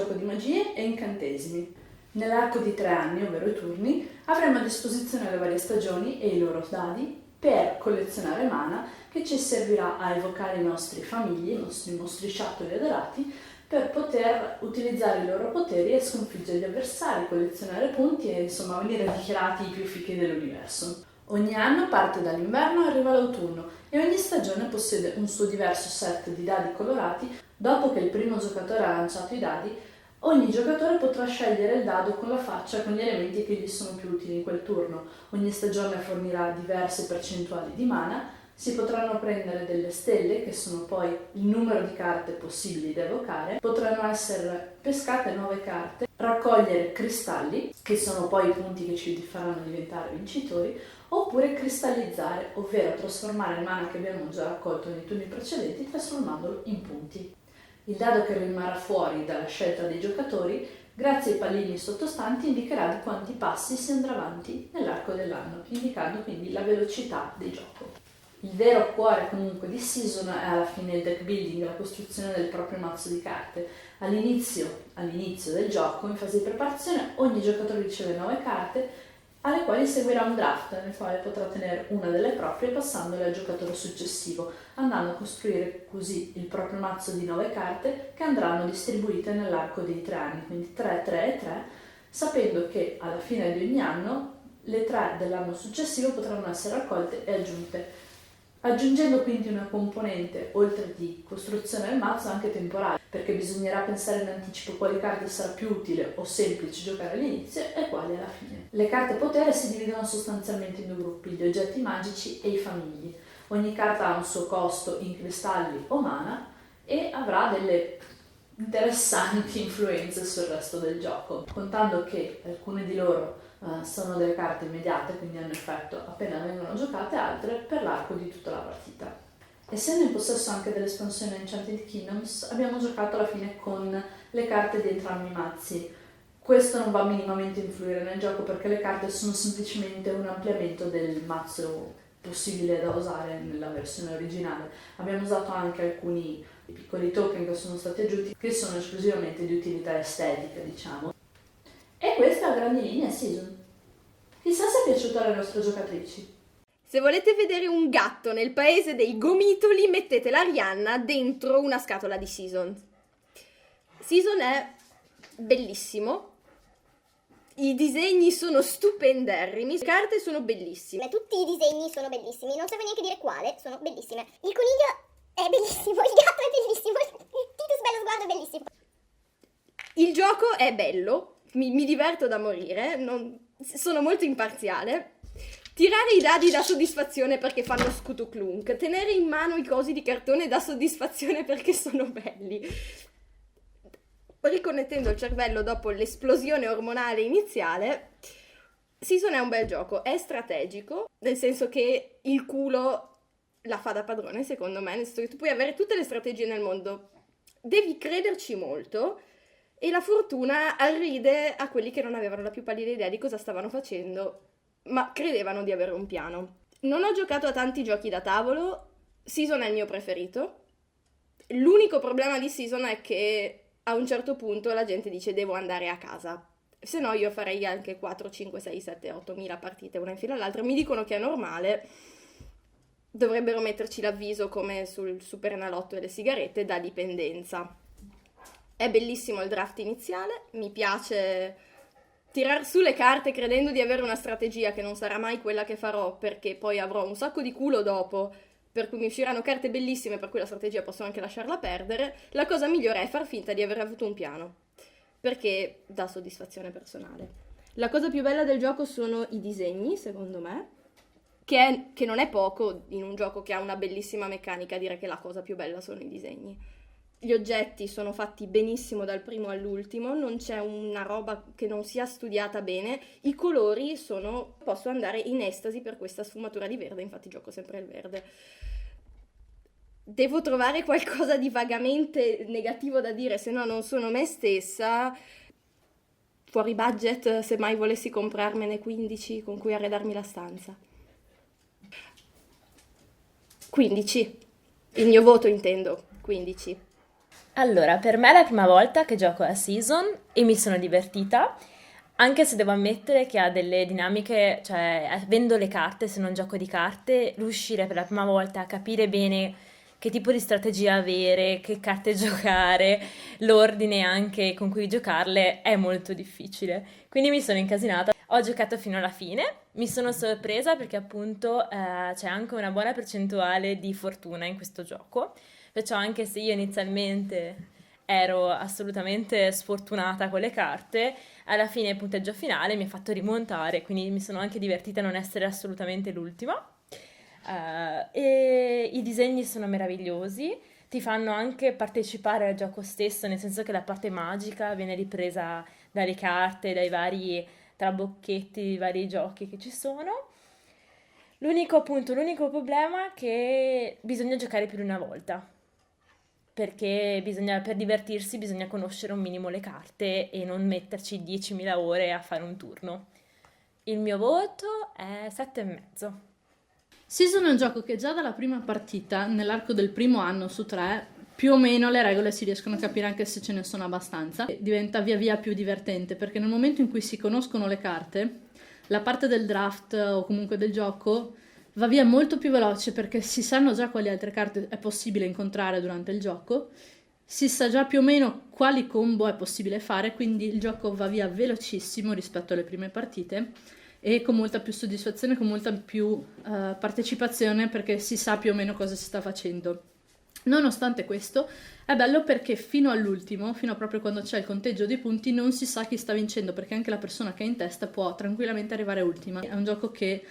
gioco di magie e incantesimi. Nell'arco di 3 anni, ovvero i turni, avremo a disposizione le varie stagioni e i loro dadi per collezionare mana, che ci servirà a evocare i nostri famigli, i nostri mostriciattoli adorati, per poter utilizzare i loro poteri e sconfiggere gli avversari, collezionare punti e insomma venire dichiarati i più fichi dell'universo. Ogni anno parte dall'inverno e arriva l'autunno e ogni stagione possiede un suo diverso set di dadi colorati. Dopo che il primo giocatore ha lanciato i dadi, ogni giocatore potrà scegliere il dado con la faccia con gli elementi che gli sono più utili in quel turno. Ogni stagione fornirà diverse percentuali di mana. Si potranno prendere delle stelle, che sono poi il numero di carte possibili da evocare, potranno essere pescate 9 carte, raccogliere cristalli, che sono poi i punti che ci faranno diventare vincitori, oppure cristallizzare, ovvero trasformare il mana che abbiamo già raccolto nei turni precedenti, trasformandolo in punti. Il dado che rimarrà fuori dalla scelta dei giocatori, grazie ai pallini sottostanti, indicherà di quanti passi si andrà avanti nell'arco dell'anno, indicando quindi la velocità del gioco. Il vero cuore comunque di Season è alla fine il deck building, la costruzione del proprio mazzo di carte. All'inizio del gioco, in fase di preparazione, ogni giocatore riceve 9 carte, alle quali seguirà un draft nel quale potrà tenere una delle proprie passandole al giocatore successivo, andando a costruire così il proprio mazzo di 9 carte che andranno distribuite nell'arco dei 3 anni, quindi 3, 3 e 3, sapendo che alla fine di ogni anno le 3 dell'anno successivo potranno essere raccolte e aggiunte, aggiungendo quindi una componente, oltre di costruzione del mazzo, anche temporale, perché bisognerà pensare in anticipo quale carta sarà più utile o semplice giocare all'inizio e quali alla fine. Le carte potere si dividono sostanzialmente in 2 gruppi, gli oggetti magici e i famigli. Ogni carta ha un suo costo in cristalli o mana e avrà delle interessanti influenze sul resto del gioco, contando che alcune di loro sono delle carte immediate, quindi hanno effetto appena vengono giocate, altre per l'arco di tutta la partita. Essendo in possesso anche dell'espansione Enchanted Kingdoms, abbiamo giocato alla fine con le carte di entrambi i mazzi. Questo non va minimamente a influire nel gioco perché le carte sono semplicemente un ampliamento del mazzo possibile da usare nella versione originale. Abbiamo usato anche alcuni piccoli token che sono stati aggiunti, che sono esclusivamente di utilità estetica, diciamo. E questa è a grandi linee Season. Chissà se è piaciuto alle nostre giocatrici. Se volete vedere un gatto nel paese dei gomitoli, mettete l'Arianna dentro una scatola di Season. Season è bellissimo. I disegni sono stupenderrimi, le carte sono bellissime. Tutti i disegni sono bellissimi, non saprei neanche dire quale, sono bellissime. Il coniglio è bellissimo, il gatto è bellissimo, il Titus bello sguardo è bellissimo. Il gioco è bello, mi diverto da morire, sono molto imparziale. Tirare i dadi dà soddisfazione perché fanno scutuclunk. Tenere in mano i cosi di cartone dà soddisfazione perché sono belli. Riconnettendo il cervello dopo l'esplosione ormonale iniziale, Season è un bel gioco, è strategico, nel senso che il culo la fa da padrone, secondo me, nel senso che tu puoi avere tutte le strategie nel mondo, devi crederci molto e la fortuna arride a quelli che non avevano la più pallida idea di cosa stavano facendo, ma credevano di avere un piano. Non ho giocato a tanti giochi da tavolo, Season è il mio preferito. L'unico problema di Season è che a un certo punto la gente dice devo andare a casa. Se no io farei anche 4, 5, 6, 7, 8 mila partite una in fila all'altra. Mi dicono che è normale. Dovrebbero metterci l'avviso come sul Super Enalotto e le sigarette da dipendenza. È bellissimo il draft iniziale. Mi piace tirar su le carte credendo di avere una strategia che non sarà mai quella che farò, perché poi avrò un sacco di culo dopo, per cui mi usciranno carte bellissime, per cui la strategia posso anche lasciarla perdere. La cosa migliore è far finta di aver avuto un piano, perché dà soddisfazione personale. La cosa più bella del gioco sono i disegni, secondo me, che non è poco in un gioco che ha una bellissima meccanica, dire che la cosa più bella sono i disegni. Gli oggetti sono fatti benissimo dal primo all'ultimo, non c'è una roba che non sia studiata bene. I colori posso andare in estasi per questa sfumatura di verde, infatti gioco sempre il verde. Devo trovare qualcosa di vagamente negativo da dire, se no non sono me stessa. Fuori budget, se mai volessi comprarmene 15 con cui arredarmi la stanza. 15. Il mio voto intendo, 15. Allora, per me è la prima volta che gioco a Season e mi sono divertita, anche se devo ammettere che ha delle dinamiche, cioè avendo le carte, se non gioco di carte, riuscire per la prima volta a capire bene che tipo di strategia avere, che carte giocare, l'ordine anche con cui giocarle è molto difficile. Quindi mi sono incasinata. Ho giocato fino alla fine, mi sono sorpresa perché appunto c'è anche una buona percentuale di fortuna in questo gioco. Perciò anche se io inizialmente ero assolutamente sfortunata con le carte, alla fine il punteggio finale mi ha fatto rimontare, quindi mi sono anche divertita a non essere assolutamente l'ultima. E i disegni sono meravigliosi, ti fanno anche partecipare al gioco stesso, nel senso che la parte magica viene ripresa dalle carte, dai vari trabocchetti, i vari giochi che ci sono. L'unico problema è che bisogna giocare più di una volta, perché per divertirsi bisogna conoscere un minimo le carte e non metterci 10.000 ore a fare un turno. Il mio voto è 7,5. Season è un gioco che già dalla prima partita, nell'arco del primo anno su 3, più o meno le regole si riescono a capire anche se ce ne sono abbastanza. E diventa via via più divertente perché nel momento in cui si conoscono le carte, la parte del draft o comunque del gioco va via molto più veloce perché si sanno già quali altre carte è possibile incontrare durante il gioco, si sa già più o meno quali combo è possibile fare, quindi il gioco va via velocissimo rispetto alle prime partite e con molta più soddisfazione, con molta più partecipazione perché si sa più o meno cosa si sta facendo. Nonostante questo, è bello perché fino all'ultimo, fino a proprio quando c'è il conteggio dei punti, non si sa chi sta vincendo perché anche la persona che è in testa può tranquillamente arrivare ultima. È un gioco che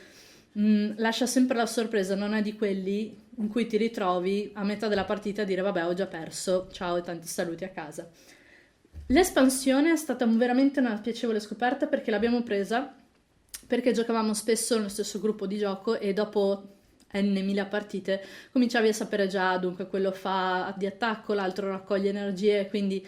lascia sempre la sorpresa, non è di quelli in cui ti ritrovi a metà della partita a dire vabbè ho già perso, ciao e tanti saluti a casa. L'espansione è stata veramente una piacevole scoperta perché l'abbiamo presa perché giocavamo spesso nello stesso gruppo di gioco e dopo n mila partite cominciavi a sapere già, dunque quello fa di attacco, l'altro raccoglie energie, quindi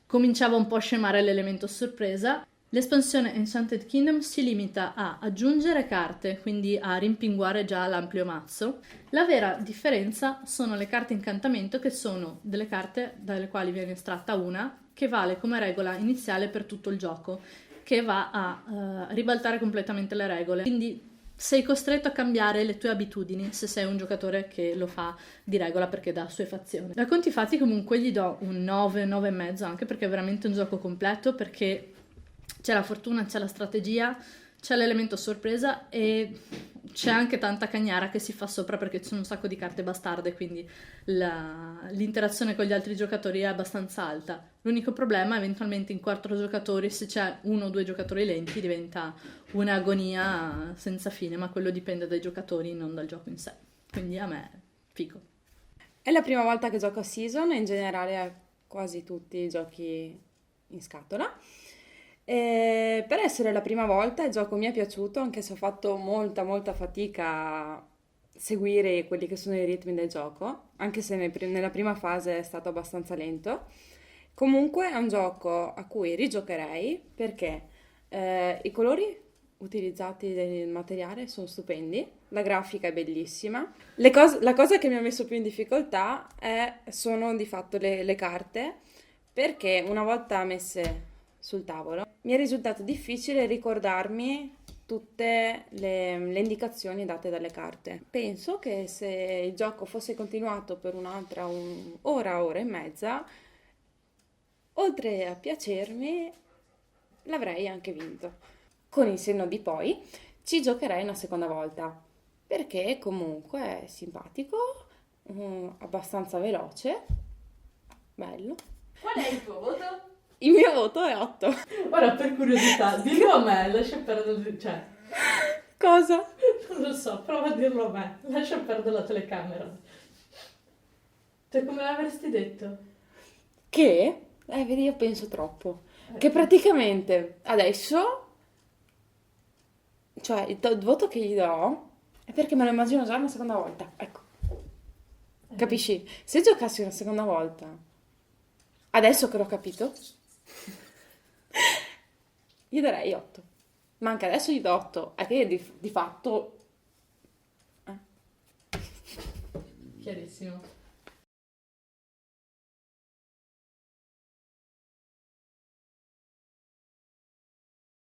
cominciava un po' a scemare l'elemento sorpresa. L'espansione Enchanted Kingdom si limita a aggiungere carte, quindi a rimpinguare già l'ampio mazzo. La vera differenza sono le carte incantamento, che sono delle carte dalle quali viene estratta una che vale come regola iniziale per tutto il gioco, che va a ribaltare completamente le regole. Quindi sei costretto a cambiare le tue abitudini se sei un giocatore che lo fa di regola perché dà assuefazione. Da conti fatti comunque gli do un 9, 9,5 anche perché è veramente un gioco completo, perché c'è la fortuna, c'è la strategia, c'è l'elemento sorpresa e c'è anche tanta cagnara che si fa sopra perché ci sono un sacco di carte bastarde, quindi l'interazione con gli altri giocatori è abbastanza alta. L'unico problema eventualmente in 4 giocatori, se c'è 1 o 2 giocatori lenti, diventa un'agonia senza fine, ma quello dipende dai giocatori, non dal gioco in sé. Quindi a me figo. È la prima volta che gioco a Season e in generale a quasi tutti i giochi in scatola. Per essere la prima volta il gioco mi è piaciuto, anche se ho fatto molta fatica a seguire quelli che sono i ritmi del gioco, anche se nella prima fase è stato abbastanza lento. Comunque è un gioco a cui rigiocherei perché i colori utilizzati del materiale sono stupendi, la grafica è bellissima. La cosa che mi ha messo più in difficoltà sono di fatto le carte, perché una volta messe sul tavolo mi è risultato difficile ricordarmi tutte le indicazioni date dalle carte. Penso che se il gioco fosse continuato per un'altra ora e mezza, oltre a piacermi, l'avrei anche vinto. Con il senno di poi ci giocherei una seconda volta, perché comunque è simpatico, abbastanza veloce, bello. Qual è il tuo voto? Il mio voto è 8. Ora per curiosità, dillo a me, lascia perdere, cioè, Cosa? non lo so, prova a dirlo a me, lascia perdere la telecamera. Cioè, come l'avresti detto? Che? Vedi, io penso troppo. Che praticamente adesso, cioè il voto che gli do è perché me lo immagino già una seconda volta. Ecco. Capisci? Se giocassi una seconda volta, adesso che l'ho capito, gli darei 8. Ma anche adesso gli do 8. È che di fatto... Chiarissimo.